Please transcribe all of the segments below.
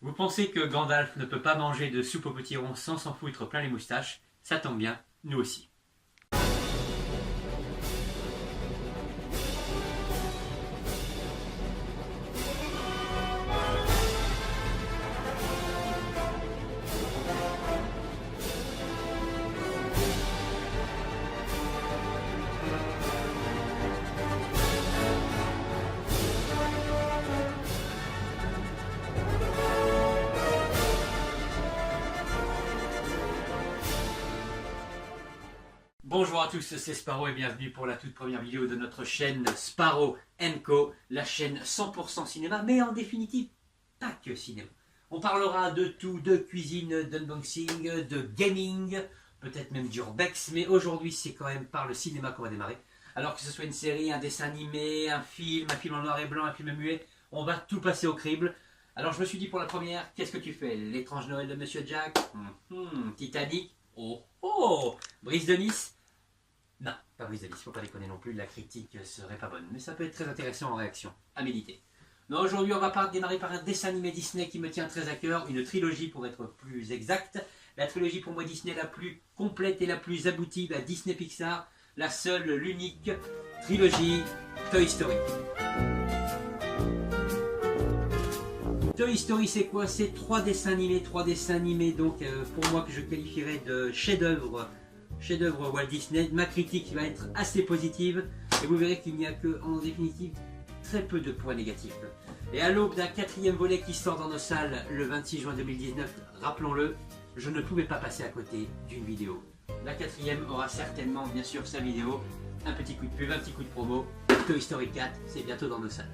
Vous pensez que Gandalf ne peut pas manger de soupe au potiron sans s'en foutre plein les moustaches? Ça tombe bien, nous aussi. Bonjour à tous, c'est Sparrow et bienvenue pour la toute première vidéo de notre chaîne Sparrow & Co, la chaîne 100% cinéma, mais en définitive, pas que cinéma. On parlera de tout, de cuisine, d'unboxing, de gaming, peut-être même d'urbex, mais aujourd'hui c'est quand même par le cinéma qu'on va démarrer. Alors que ce soit une série, un dessin animé, un film en noir et blanc, un film muet, on va tout passer au crible. Alors je me suis dit pour la première, qu'est-ce que tu fais? L'étrange Noël de Monsieur Jack, Titanic, oh, Brise de Nice. Non, pas Brise de Nice, faut pas déconner non plus, la critique serait pas bonne. Mais ça peut être très intéressant en réaction, à méditer. Non, aujourd'hui on va démarrer par un dessin animé Disney qui me tient très à cœur, une trilogie pour être plus exact. La trilogie pour moi Disney la plus complète et la plus aboutie, la Disney Pixar, la seule, l'unique trilogie Toy Story. Toy Story c'est quoi? C'est trois dessins animés donc pour moi que je qualifierais de chef-d'œuvre Walt Disney. Ma critique va être assez positive et vous verrez qu'il n'y a que, en définitive, très peu de points négatifs. Et à l'aube d'un quatrième volet qui sort dans nos salles le 26 juin 2019, rappelons-le, je ne pouvais pas passer à côté d'une vidéo. La quatrième aura certainement, bien sûr, sa vidéo, un petit coup de pub, un petit coup de promo. Toy Story 4, c'est bientôt dans nos salles.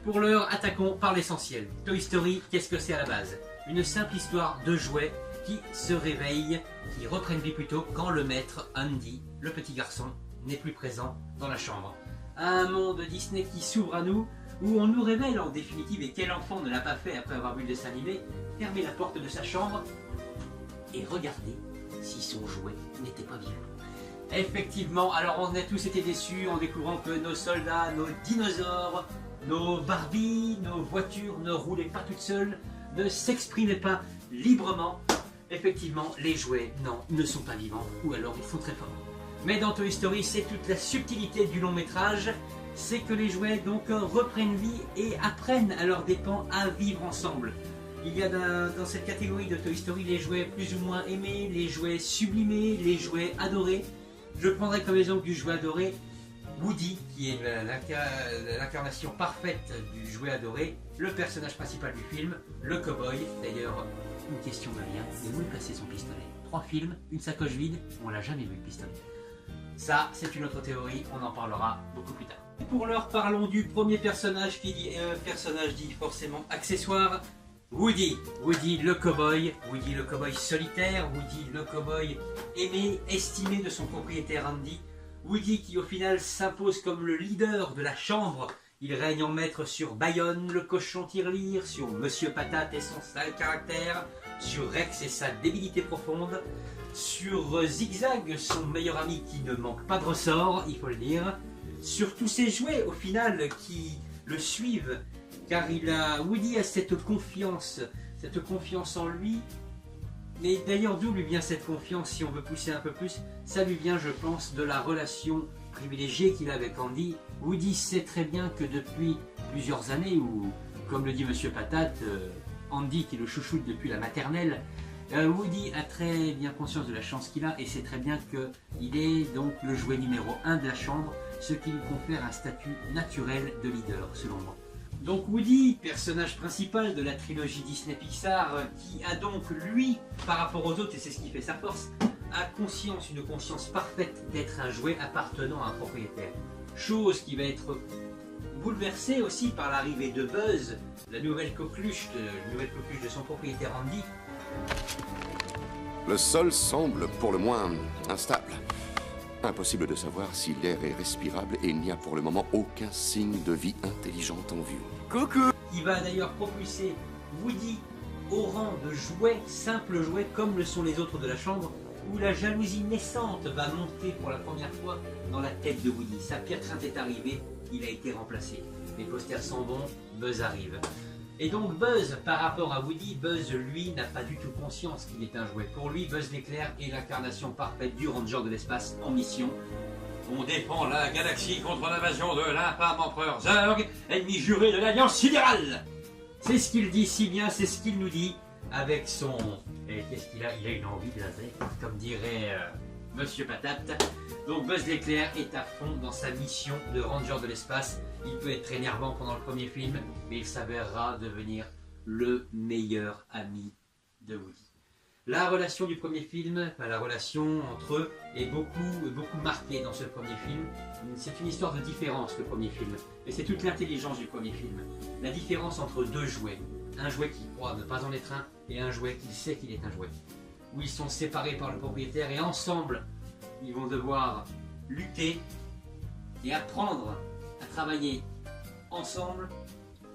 Pour l'heure, attaquons par l'essentiel. Toy Story, qu'est-ce que c'est à la base? Une simple histoire de jouets qui se réveillent, qui reprennent vie plutôt quand le maître, Andy, le petit garçon, n'est plus présent dans la chambre. Un monde Disney qui s'ouvre à nous, où on nous révèle en définitive, et quel enfant ne l'a pas fait après avoir vu le dessin animé, fermer la porte de sa chambre et regarder si son jouet n'était pas vivant. Effectivement, alors on a tous été déçus en découvrant que nos soldats, nos dinosaures, nos Barbies, nos voitures ne roulaient pas toutes seules, ne s'exprimaient pas librement. Effectivement, les jouets, non, ne sont pas vivants, ou alors ils font très fort. Mais dans Toy Story, c'est toute la subtilité du long métrage, c'est que les jouets donc reprennent vie et apprennent à leurs dépens à vivre ensemble. Il y a dans cette catégorie de Toy Story les jouets plus ou moins aimés, les jouets sublimés, les jouets adorés. Je prendrai comme exemple du jouet adoré Woody, qui est l'incarnation parfaite du jouet adoré, le personnage principal du film, le cow-boy. D'ailleurs, une question me vient, mais où est placé son pistolet? 3 films, une sacoche vide, on l'a jamais vu le pistolet. Ça, c'est une autre théorie, on en parlera beaucoup plus tard. Pour l'heure, parlons du premier personnage qui dit personnage dit forcément accessoire. Woody. Woody le cow-boy, Woody le cow-boy solitaire, Woody le cow-boy aimé, estimé de son propriétaire Andy. Woody qui au final s'impose comme le leader de la chambre. Il règne en maître sur Bayonne, le cochon tirelire, sur Monsieur Patate et son sale caractère, sur Rex et sa débilité profonde, sur Zigzag, son meilleur ami qui ne manque pas de ressort, il faut le dire, sur tous ses jouets au final qui le suivent, car Woody a cette confiance en lui. Mais d'ailleurs, d'où lui vient cette confiance, si on veut pousser un peu plus? Ça lui vient, je pense, de la relation privilégiée qu'il a avec Andy. Woody sait très bien que depuis plusieurs années, ou comme le dit Monsieur Patate, Andy qui le chouchoute depuis la maternelle, Woody a très bien conscience de la chance qu'il a et sait très bien qu'il est donc le jouet numéro 1 de la chambre, ce qui lui confère un statut naturel de leader, selon moi. Donc Woody, personnage principal de la trilogie Disney Pixar, qui a donc lui, par rapport aux autres, et c'est ce qui fait sa force, a une conscience parfaite d'être un jouet appartenant à un propriétaire. Chose qui va être bouleversée aussi par l'arrivée de Buzz, la nouvelle coqueluche de son propriétaire Andy. Le sol semble pour le moins instable. Impossible de savoir si l'air est respirable et il n'y a pour le moment aucun signe de vie intelligente en vue. Coucou! Qui va d'ailleurs propulser Woody au rang de jouet, simple jouet, comme le sont les autres de la chambre, où la jalousie naissante va monter pour la première fois dans la tête de Woody. Sa pire crainte est arrivée, il a été remplacé. Les posters sont bons, Buzz arrive. Et donc Buzz, par rapport à Woody, Buzz, lui, n'a pas du tout conscience qu'il est un jouet. Pour lui, Buzz l'éclair est l'incarnation parfaite du ranger de l'espace en mission. On défend la galaxie contre l'invasion de l'infâme empereur Zurg, ennemi juré de l'Alliance sidérale. C'est ce qu'il dit si bien, c'est ce qu'il nous dit avec son... Et qu'est-ce qu'il a? Il a une envie de laser, comme dirait Monsieur Patate. Donc Buzz l'éclair est à fond dans sa mission de ranger de l'espace. Il peut être énervant pendant le premier film, mais il s'avérera devenir le meilleur ami de Woody. La relation du premier film, la relation entre eux est beaucoup marquée dans ce premier film. C'est une histoire de différence, le premier film. Et c'est toute l'intelligence du premier film. La différence entre deux jouets. Un jouet qui croit ne pas en être un et un jouet qui sait qu'il est un jouet. Où ils sont séparés par le propriétaire et ensemble, ils vont devoir lutter et apprendre à travailler ensemble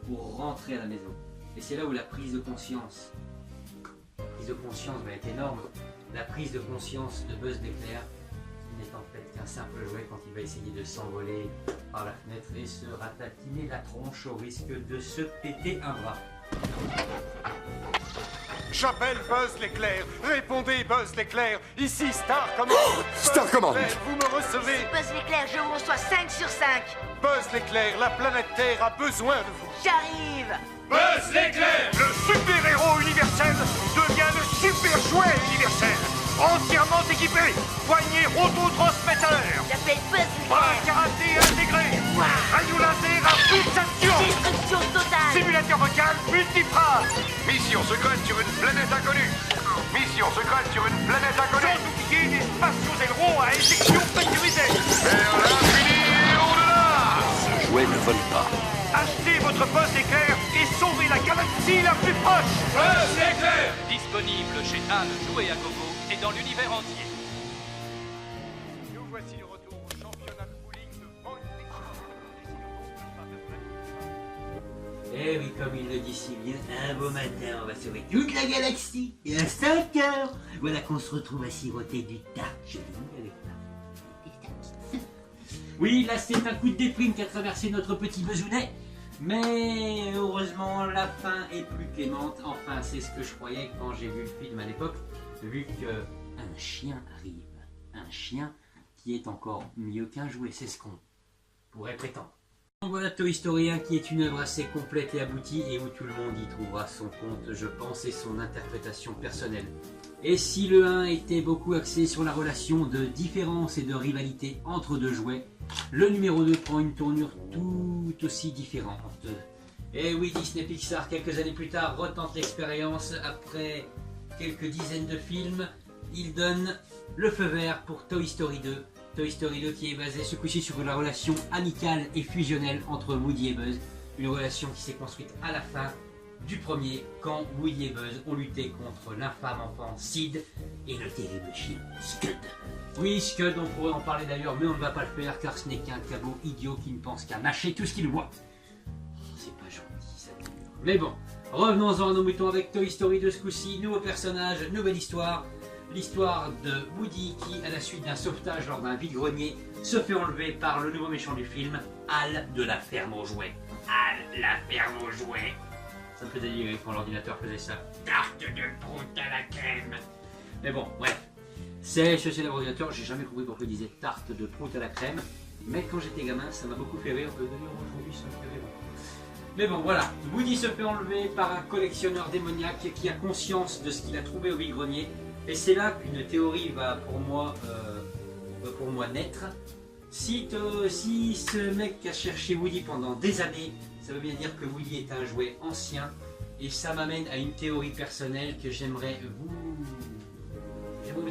pour rentrer à la maison. Et c'est là où la prise de conscience va être énorme. La prise de conscience de Buzz l'éclair n'est en fait qu'un simple jouet quand il va essayer de s'envoler par la fenêtre et se ratatiner la tronche au risque de se péter un bras. J'appelle Buzz l'éclair. Répondez Buzz l'éclair. Ici Star Command. Star Command. Vous me recevez? Buzz l'éclair, je vous reçois 5 sur 5. Buzz l'éclair, la planète Terre a besoin de vous. J'arrive. Buzz l'éclair, le super-héros universel devient le super jouet universel. Entièrement équipé, poignée rototransmetteur, J'appelle Buzz bras l'éclair. karaté intégré, rayon laser à pulsation, Destruction totale. simulateur vocal multiphrase. Mission secrète sur une planète inconnue. Mission secrète sur une planète inconnue. Sans oublier des spatiaux ailerons à éjection pressurisée. Vers l'infini et au-delà. Ce jouet ne vole pas. Achetez votre Buzz éclair et sauvez la galaxie la plus proche. Buzz éclair. Disponible chez Anne Jouet à Gogo et dans l'univers entier. Nous voici de retour au championnat de bowling de Point. Eh oui, comme il le dit si bien, un beau matin, on va sauver toute la galaxie. Et à 5 heures, voilà qu'on se retrouve à siroter du Darjeeling avec ma... Oui, là c'est un coup de déprime qu'a traversé notre petit besounet. Mais heureusement, la fin est plus clémente. Enfin, c'est ce que je croyais quand j'ai vu le film à l'époque. Vu qu'un chien arrive. Un chien qui est encore mieux qu'un jouet. C'est ce qu'on pourrait prétendre. Voilà Toy Story 1 qui est une œuvre assez complète et aboutie et où tout le monde y trouvera son compte, je pense, et son interprétation personnelle. Et si le 1 était beaucoup axé sur la relation de différence et de rivalité entre deux jouets, le numéro 2 prend une tournure tout aussi différente. Et oui, Disney Pixar, quelques années plus tard, retente l'expérience. Après quelques dizaines de films, il donne le feu vert pour Toy Story 2. Toy Story 2 qui est basé ce coup-ci sur la relation amicale et fusionnelle entre Woody et Buzz. Une relation qui s'est construite à la fin du premier, quand Woody et Buzz ont lutté contre l'infâme enfant Sid et le terrible chien Scud. Oui, Scud, on pourrait en parler d'ailleurs, mais on ne va pas le faire car ce n'est qu'un cabot idiot qui ne pense qu'à mâcher tout ce qu'il voit. C'est pas gentil ça. Mais bon, revenons-en à nos moutons avec Toy Story 2 ce coup-ci. Nouveau personnage, nouvelle histoire. L'histoire de Woody qui, à la suite d'un sauvetage lors d'un vide-grenier, se fait enlever par le nouveau méchant du film, Hal de la ferme aux jouets. Hal, la ferme aux jouets. Ça me faisait délirer quand l'ordinateur faisait ça. Tarte de prout à la crème. Mais bon, bref. C'est ce célèbre ordinateur, j'ai jamais compris pourquoi il disait tarte de prout à la crème. Mais quand j'étais gamin, ça m'a beaucoup fait rire. D'ailleurs, aujourd'hui, ça me fait rire. Mais bon, voilà. Woody se fait enlever par un collectionneur démoniaque qui a conscience de ce qu'il a trouvé au vide-grenier. Et c'est là qu'une théorie va pour moi naître. Si ce mec a cherché Woody pendant des années, ça veut bien dire que Woody est un jouet ancien. Et ça m'amène à une théorie personnelle que j'aimerais vous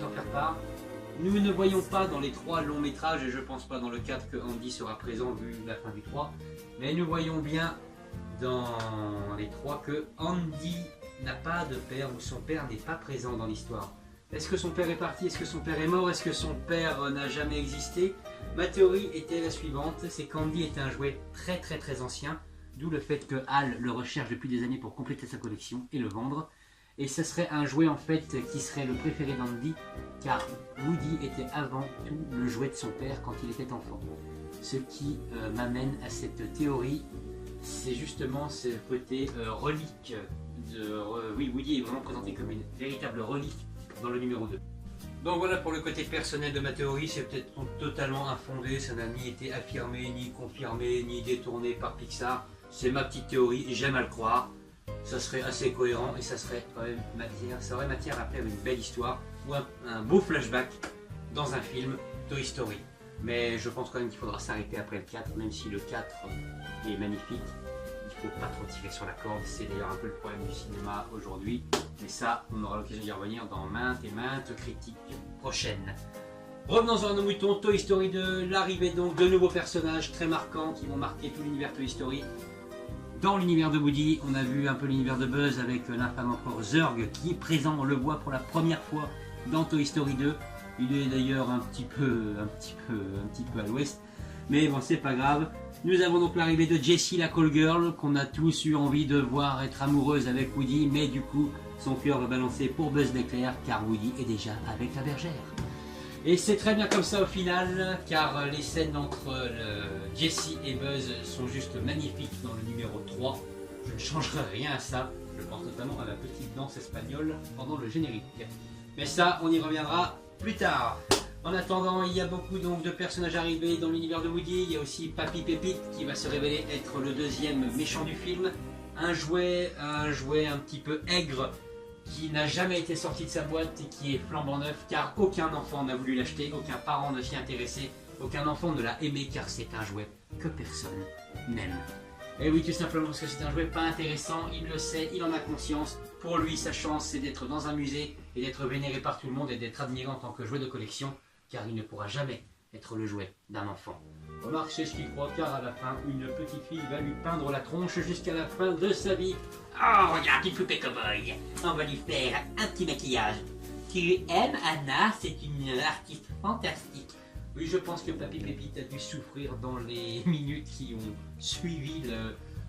en faire part. Nous ne voyons pas dans les 3 longs métrages, et je pense pas dans le 4 que Andy sera présent vu la fin du 3, mais nous voyons bien dans les 3 que Andy n'a pas de père ou son père n'est pas présent dans l'histoire. Est-ce que son père est parti? Est-ce que son père est mort? Est-ce que son père n'a jamais existé? Ma théorie était la suivante, c'est qu'Andy est un jouet très ancien, d'où le fait que Hal le recherche depuis des années pour compléter sa collection et le vendre. Et ce serait un jouet en fait qui serait le préféré d'Andy, car Woody était avant tout le jouet de son père quand il était enfant. Ce qui m'amène à cette théorie c'est justement ce côté relique oui, Woody est vraiment présenté comme une véritable relique dans le numéro 2. Donc voilà pour le côté personnel de ma théorie, c'est peut-être totalement infondé, ça n'a ni été affirmé, ni confirmé, ni détourné par Pixar. C'est ma petite théorie, j'aime à le croire. Ça serait assez cohérent et ça serait quand même ça aurait matière à faire une belle histoire ou un beau flashback dans un film Toy Story. Mais je pense quand même qu'il faudra s'arrêter après le 4, même si le 4 est magnifique. Il ne faut pas trop tirer sur la corde, c'est d'ailleurs un peu le problème du cinéma aujourd'hui. Mais ça, on aura l'occasion d'y revenir dans maintes et maintes critiques prochaines. Revenons à nos moutons, Toy Story 2, l'arrivée donc de nouveaux personnages très marquants qui vont marquer tout l'univers Toy Story. Dans l'univers de Woody, on a vu un peu l'univers de Buzz avec l'infâme encore Zurg qui est présent, on le voit pour la première fois dans Toy Story 2. Il est d'ailleurs un petit peu à l'ouest, mais bon, c'est pas grave. Nous avons donc l'arrivée de Jessie, la call girl, qu'on a tous eu envie de voir être amoureuse avec Woody, mais du coup, son cœur va balancer pour Buzz l'éclair, car Woody est déjà avec la bergère. Et c'est très bien comme ça au final, car les scènes entre Jessie et Buzz sont juste magnifiques dans le numéro 3. Je ne changerai rien à ça, je pense notamment à la petite danse espagnole pendant le générique. Mais ça, on y reviendra plus tard. En attendant, il y a beaucoup donc de personnages arrivés dans l'univers de Woody. Il y a aussi Papy Pépite qui va se révéler être le deuxième méchant du film. Un jouet un petit peu aigre qui n'a jamais été sorti de sa boîte et qui est flambant neuf car aucun enfant n'a voulu l'acheter, aucun parent ne s'y intéressait, aucun enfant ne l'a aimé car c'est un jouet que personne n'aime. Et oui, tout simplement parce que c'est un jouet pas intéressant, il le sait, il en a conscience. Pour lui, sa chance c'est d'être dans un musée et d'être vénéré par tout le monde et d'être admiré en tant que jouet de collection, car il ne pourra jamais être le jouet d'un enfant. Remarque, c'est ce qu'il croit, car à la fin, une petite fille va lui peindre la tronche jusqu'à la fin de sa vie. Oh, regarde, petite poupée cow-boy. On va lui faire un petit maquillage. Tu aimes Anna? C'est une artiste fantastique. Oui, je pense que Papy Pépite a dû souffrir dans les minutes qui ont suivi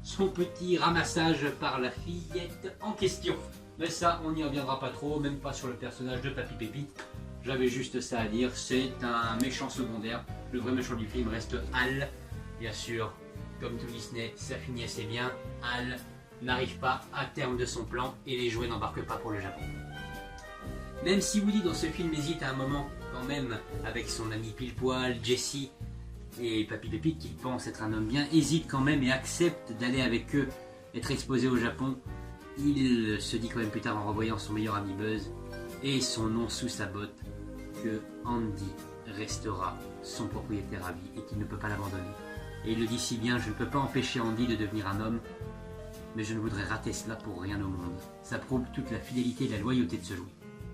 son petit ramassage par la fillette en question. Mais ça, on n'y reviendra pas trop, même pas sur le personnage de Papy Pépite. J'avais juste ça à dire, c'est un méchant secondaire. Le vrai méchant du film reste Hal. Bien sûr, comme tout Disney, ça finit assez bien. Hal n'arrive pas à terme de son plan et les jouets n'embarquent pas pour le Japon. Même si Woody dans ce film hésite à un moment quand même avec son ami pile-poil, Jessie et Papy Pépite, qui pense être un homme bien, hésite quand même et accepte d'aller avec eux, être exposé au Japon. Il se dit quand même plus tard en revoyant son meilleur ami Buzz et son nom sous sa botte que Andy restera son propriétaire à vie et qu'il ne peut pas l'abandonner. Et il le dit si bien, je ne peux pas empêcher Andy de devenir un homme, mais je ne voudrais rater cela pour rien au monde. Ça prouve toute la fidélité et la loyauté de ce jouet.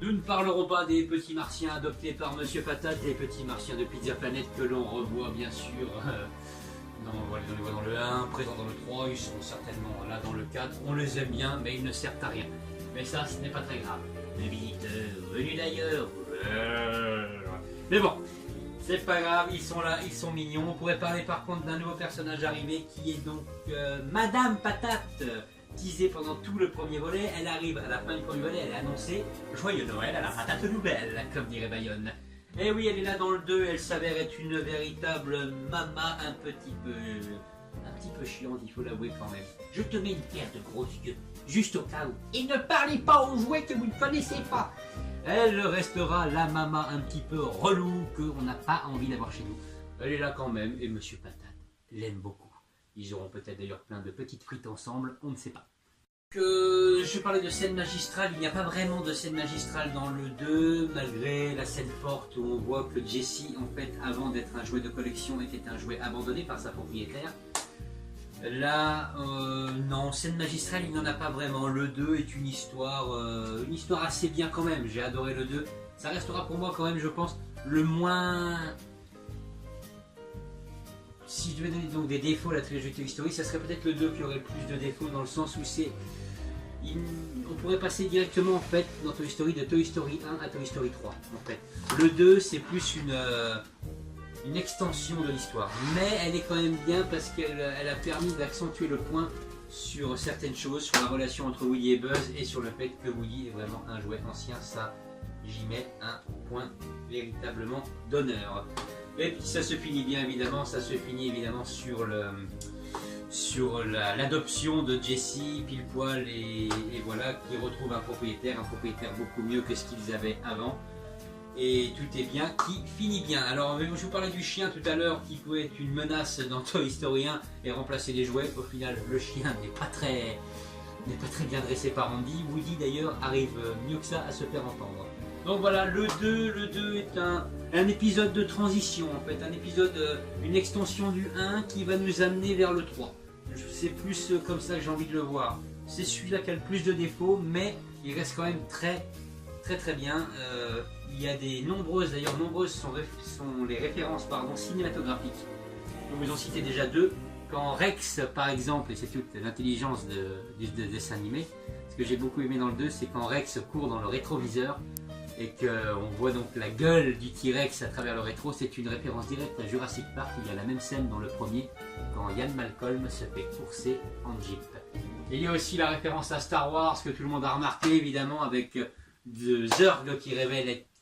Nous ne parlerons pas des petits martiens adoptés par Monsieur Patate, les petits martiens de Pizza Planet que l'on revoit bien sûr on les voit dans le 1, présents dans le 3, ils sont certainement là dans le 4, on les aime bien mais ils ne servent à rien. Mais ça, ce n'est pas très grave. Le visiteur venu d'ailleurs. Mais bon, c'est pas grave, ils sont là, ils sont mignons. On pourrait parler par contre d'un nouveau personnage arrivé qui est donc Madame Patate, teasée pendant tout le premier volet. Elle arrive à la fin du premier volet, elle est annoncée Joyeux Noël à la patate nouvelle, comme dirait Bayonne. Et oui, elle est là dans le 2, elle s'avère être une véritable mama un petit peu chiante, il faut l'avouer quand même. Je te mets une paire de gros yeux, juste au cas où. Et ne parlez pas aux jouets que vous ne connaissez pas. Elle restera la mama un petit peu relou qu'on n'a pas envie d'avoir chez nous. Elle est là quand même et Monsieur Patate l'aime beaucoup. Ils auront peut-être d'ailleurs plein de petites frites ensemble, on ne sait pas. Je parlais de scène magistrale, il n'y a pas vraiment de scène magistrale dans le 2, malgré la scène forte où on voit que Jessie, en fait, avant d'être un jouet de collection, était un jouet abandonné par sa propriétaire. Là, non, scène magistrale, il n'y en a pas vraiment. Le 2 est une histoire assez bien quand même. J'ai adoré le 2. Ça restera pour moi quand même, je pense, le moins... Si je devais donner donc des défauts à la trilogie Toy Story, ça serait peut-être le 2 qui aurait le plus de défauts dans le sens où c'est... On pourrait passer directement en fait dans Toy Story de Toy Story 1 à Toy Story 3 en fait. Le 2 c'est plus une extension de l'histoire, mais elle est quand même bien parce qu'elle a permis d'accentuer le point sur certaines choses, sur la relation entre Woody et Buzz et sur le fait que Woody est vraiment un jouet ancien. Ça, j'y mets un point véritablement d'honneur. Et puis ça se finit bien évidemment, ça se finit évidemment sur sur l'adoption de Jessie pile poil et voilà, qui retrouve un propriétaire beaucoup mieux que ce qu'ils avaient avant. Et tout est bien qui finit bien. Alors je vous parlais du chien tout à l'heure qui pouvait être une menace dans Toy Story 1 et remplacer les jouets. Au final le chien n'est pas très bien dressé par Andy. Woody d'ailleurs arrive mieux que ça à se faire entendre. Donc voilà, le 2 est un épisode de transition en fait, un épisode, une extension du 1 qui va nous amener vers le 3. C'est plus comme ça que j'ai envie de le voir. C'est celui-là qui a le plus de défauts, mais il reste quand même très bien. Il y a des nombreuses sont les références cinématographiques. Je vous en citer déjà 2. Quand Rex par exemple, et c'est toute l'intelligence du dessin animé, ce que j'ai beaucoup aimé dans le 2, c'est quand Rex court dans le rétroviseur et qu'on voit donc la gueule du T-Rex à travers le rétro. C'est une référence directe à Jurassic Park. Il y a la même scène dans le premier quand Ian Malcolm se fait courser en Jeep. Et il y a aussi la référence à Star Wars que tout le monde a remarqué évidemment avec Zurg qui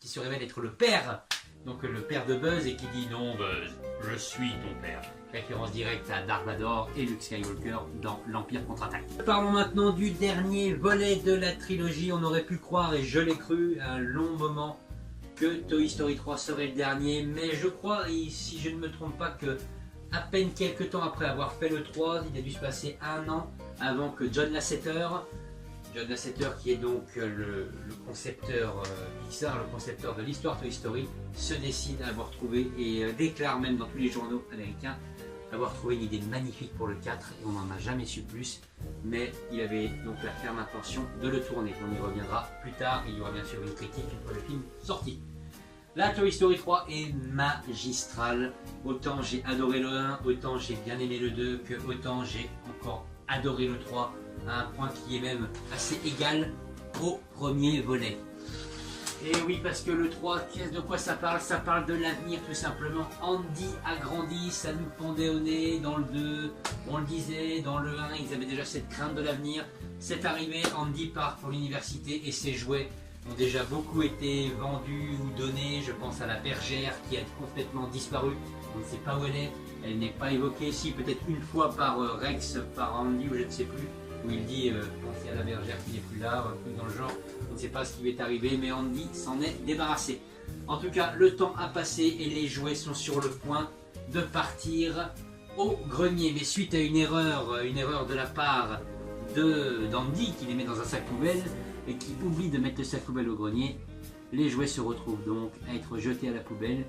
se révèle être le père, donc le père de Buzz, et qui dit non Buzz, je suis ton père. Référence directe à Dark Vador et Luke Skywalker dans l'Empire contre-attaque. Parlons maintenant du dernier volet de la trilogie. On aurait pu croire, et je l'ai cru à un long moment, que Toy Story 3 serait le dernier, mais je crois, et si je ne me trompe pas, que à peine quelques temps après avoir fait le 3, il a dû se passer 1 an avant que John Lasseter qui est donc le concepteur Pixar, le concepteur de l'histoire Toy Story, se décide à avoir trouvé et déclare même dans tous les journaux américains avoir trouvé une idée magnifique pour le 4 et on n'en a jamais su plus, mais il avait donc la ferme intention de le tourner. On y reviendra plus tard, il y aura bien sûr une critique une fois le film sorti. La Toy Story 3 est magistrale, autant j'ai adoré le 1, autant j'ai bien aimé le 2, que autant j'ai encore adoré le 3, à un point qui est même assez égal au premier volet. Et oui, parce que le 3, de quoi ça parle? Ça parle de l'avenir tout simplement. Andy a grandi, ça nous pendait au nez. Dans le 2, on le disait, dans le 1, ils avaient déjà cette crainte de l'avenir. C'est arrivé, Andy part pour l'université et ses jouets ont déjà beaucoup été vendus ou donnés. Je pense à la bergère qui a complètement disparu. On ne sait pas où elle n'est pas évoquée. Si, peut-être une fois par Rex, par Andy ou je ne sais plus, où il dit pensez à la bergère qui n'est plus là, un truc dans le genre. On ne sait pas ce qui lui est arrivé, mais Andy s'en est débarrassé. En tout cas, le temps a passé et les jouets sont sur le point de partir au grenier. Mais suite à une erreur de la part d'Andy qui les met dans un sac poubelle et qui oublie de mettre le sac poubelle au grenier, les jouets se retrouvent donc à être jetés à la poubelle,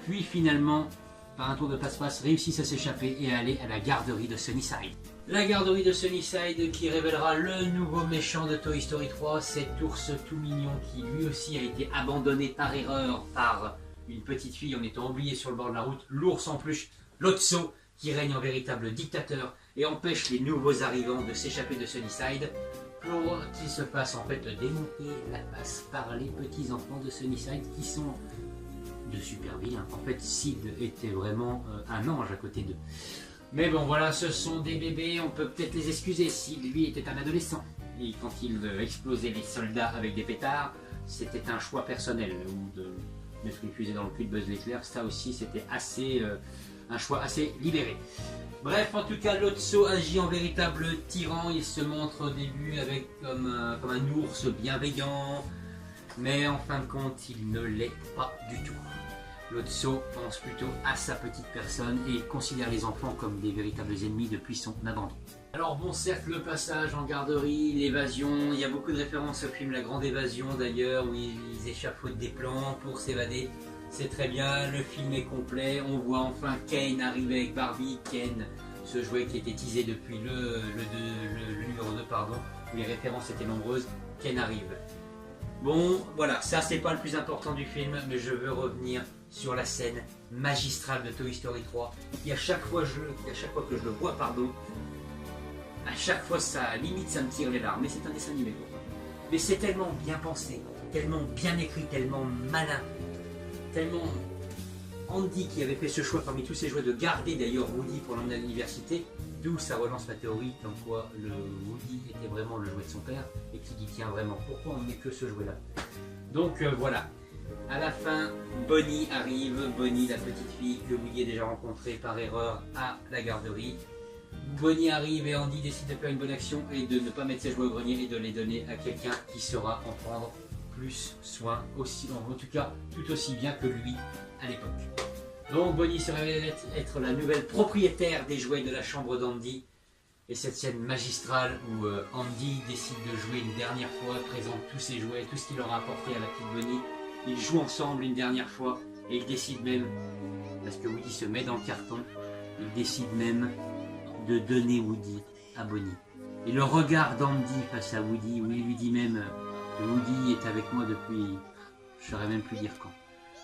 puis finalement, par un tour de passe-passe, réussissent à s'échapper et à aller à la garderie de Sunnyside. La garderie de Sunnyside qui révélera le nouveau méchant de Toy Story 3, cet ours tout mignon qui lui aussi a été abandonné par erreur par une petite fille en étant oublié sur le bord de la route. L'ours en peluche, Lotso, qui règne en véritable dictateur et empêche les nouveaux arrivants de s'échapper de Sunnyside, pour qu'il se fasse en fait démonter la face par les petits enfants de Sunnyside qui sont de super vilains. En fait, Sid était vraiment un ange à côté d'eux. Mais bon voilà, ce sont des bébés, on peut peut-être les excuser. Sid, lui, était un adolescent. Et quand il explosait les soldats avec des pétards, c'était un choix personnel. Ou de mettre une fusée dans le cul de Buzz l'éclair, ça aussi c'était un choix assez libéré. Bref, en tout cas, Lotso agit en véritable tyran. Il se montre au début comme un ours bienveillant, mais en fin de compte, il ne l'est pas du tout. Lotso pense plutôt à sa petite personne et considère les enfants comme des véritables ennemis depuis son abandon. Alors bon, certes, le passage en garderie, l'évasion, il y a beaucoup de références au film La Grande Évasion d'ailleurs, où ils échafaudent des plans pour s'évader. C'est très bien, le film est complet, on voit enfin Ken arriver avec Barbie. Ken, ce jouet qui était teasé depuis le numéro 2, pardon, où les références étaient nombreuses. Ken arrive. Bon, voilà, ça c'est pas le plus important du film, mais je veux revenir sur la scène magistrale de Toy Story 3, qui à chaque fois que je le vois, à chaque fois ça limite ça me tire les larmes, mais c'est un dessin animé. Mais c'est tellement bien pensé, tellement bien écrit, tellement malin, tellement Andy qui avait fait ce choix parmi tous ses jouets de garder d'ailleurs Woody pour l'emmener à l'université, d'où ça relance la théorie comme quoi le Woody était vraiment le jouet de son père et qui dit tiens vraiment pourquoi on met que ce jouet là. Donc voilà. À la fin, Bonnie arrive, Bonnie la petite fille que Woody a déjà rencontrée par erreur à la garderie. Bonnie arrive et Andy décide de faire une bonne action et de ne pas mettre ses jouets au grenier et de les donner à quelqu'un qui saura en prendre plus soin, aussi, en tout cas tout aussi bien que lui à l'époque. Donc Bonnie se révèle être la nouvelle propriétaire des jouets de la chambre d'Andy. Et cette scène magistrale où Andy décide de jouer une dernière fois, présente tous ses jouets, tout ce qu'il aura apporté à la petite Bonnie. Ils jouent ensemble une dernière fois et ils décident même, parce que Woody se met dans le carton, ils décident même de donner Woody à Bonnie. Et le regard d'Andy face à Woody, où il lui dit même que Woody est avec moi depuis, je ne saurais même plus dire quand.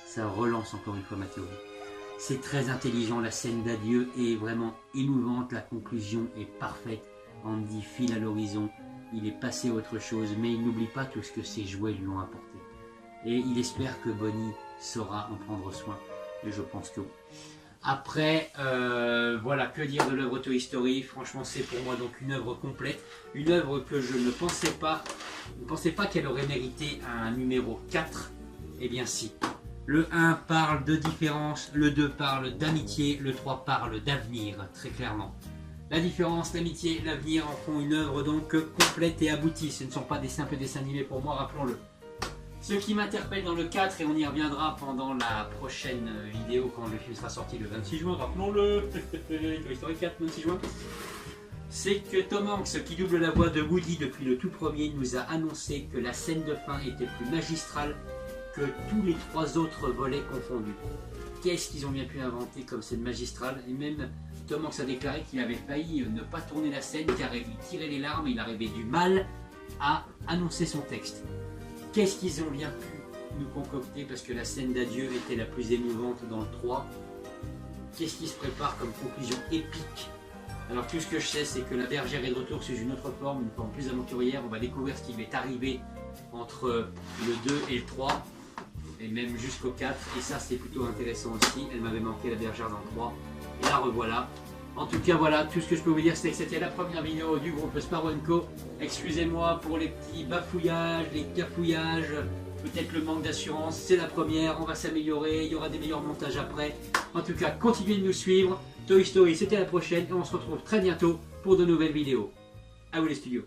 Ça relance encore une fois ma théorie. C'est très intelligent, la scène d'adieu est vraiment émouvante, la conclusion est parfaite. Andy file à l'horizon, il est passé à autre chose, mais il n'oublie pas tout ce que ses jouets lui ont apporté. Et il espère que Bonnie saura en prendre soin, et je pense que oui. Après, voilà, que dire de l'œuvre Toy Story. Franchement, c'est pour moi donc une œuvre complète, une œuvre que je ne pensais pas qu'elle aurait mérité un numéro 4, eh bien si. Le 1 parle de différence, le 2 parle d'amitié, le 3 parle d'avenir, très clairement. La différence, l'amitié, l'avenir en font une œuvre donc complète et aboutie. Ce ne sont pas des simples dessins animés pour moi, rappelons-le. Ce qui m'interpelle dans le 4, et on y reviendra pendant la prochaine vidéo quand le film sera sorti le 26 juin, rappelons-le, Toy Story 4, 26 juin, c'est que Tom Hanks, qui double la voix de Woody depuis le tout premier, nous a annoncé que la scène de fin était plus magistrale que tous les 3 autres volets confondus. Qu'est-ce qu'ils ont bien pu inventer comme scène magistrale? Et même Tom Hanks a déclaré qu'il avait failli ne pas tourner la scène car il lui tirait les larmes et il avait du mal à annoncer son texte. Qu'est-ce qu'ils ont bien pu nous concocter, parce que la scène d'adieu était la plus émouvante dans le 3. Qu'est-ce qui se prépare comme conclusion épique? Alors tout ce que je sais, c'est que la bergère est de retour sous une autre forme, une forme plus aventurière. On va découvrir ce qui va arriver entre le 2 et le 3, et même jusqu'au 4, et ça c'est plutôt intéressant aussi. Elle m'avait manqué, la bergère, dans le 3, et la revoilà. En tout cas voilà, tout ce que je peux vous dire, c'est que c'était la première vidéo du groupe Sparrow & Co. Excusez-moi pour les petits bafouillages, les cafouillages, peut-être le manque d'assurance, c'est la première, on va s'améliorer, il y aura des meilleurs montages après. En tout cas, continuez de nous suivre. Toy Story, c'était la prochaine, et on se retrouve très bientôt pour de nouvelles vidéos. À vous les studios.